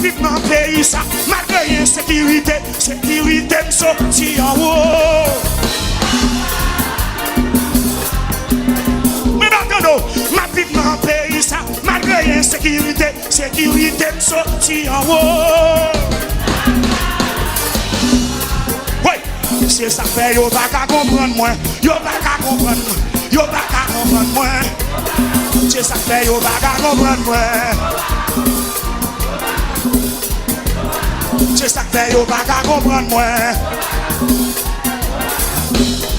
vivre dans le pays, ça, malgré l'insécurité, sécurité me sorti en haut. Mais maintenant, ma vie dans le pays, ça, malgré l'insécurité, sécurité me sorti en haut. Oui, c'est ça fait, yo pas qu'à comprendre moi, yo pas qu'à comprendre moi, yo pas qu'à comprendre moi. C'est ça fait, yo pas qu'à comprendre moi. C'est ça fait, yo pas qu'à comprendre moi.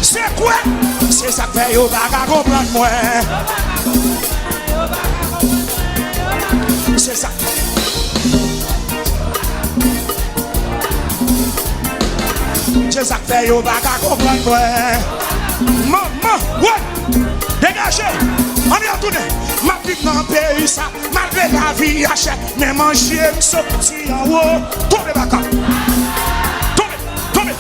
C'est quoi? C'est ça fait, yo pas qu'à comprendre moi. C'est ça. C'est ça fait, yo pas qu'à comprendre moi. Maman, ouais, dégagez. On y retourne. Ma vie dans le pays, ça, malgré la vie, achète, mais manger, me sorti en haut. Tombez, baka. Tombez.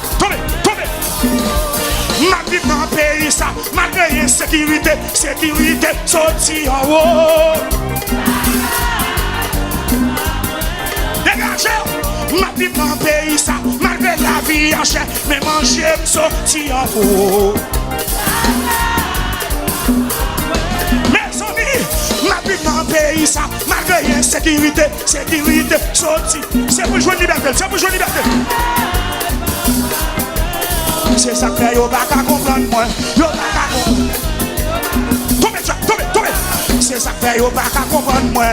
Ma vie dans le pays, ça, malgré l'insécurité, sécurité, sorti en haut. Dégagez. Ma vie dans le pays, ça, malgré la vie, achète, mais manger, me sorti en haut. Ma vie dans le pays, ça, malgré l'insécurité, sécurité, sorti. C'est pour jouer liberté, c'est pour jouer liberté. C'est ça que fait, yo pas qu'à comprendre moi, yo pas qu'à comprendre. Tombez. C'est ça que fait, yo pas qu'à comprendre moi.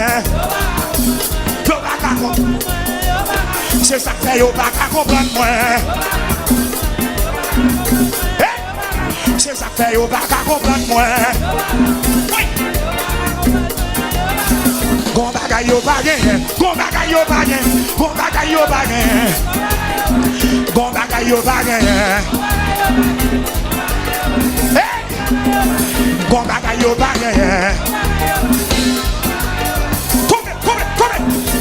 Yo pas qu'à comprendre. C'est ça que fait, yo pas qu'à comprendre moi. C'est ça que fait, yo pas qu'à comprendre moi. Gon bagay yo bagay, gon bagay yo bagay, gon bagay yo bagay, gon bagay yo bagay. Hey, gon bagay yo bagay. Tombez,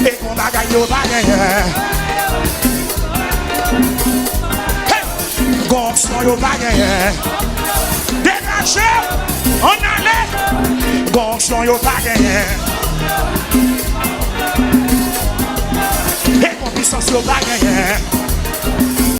et gon bagay yo bagay. Hey, gon son yo bagay. Dégagez, on allait, gon son yo bagay. Et qu'on puissance au bagage.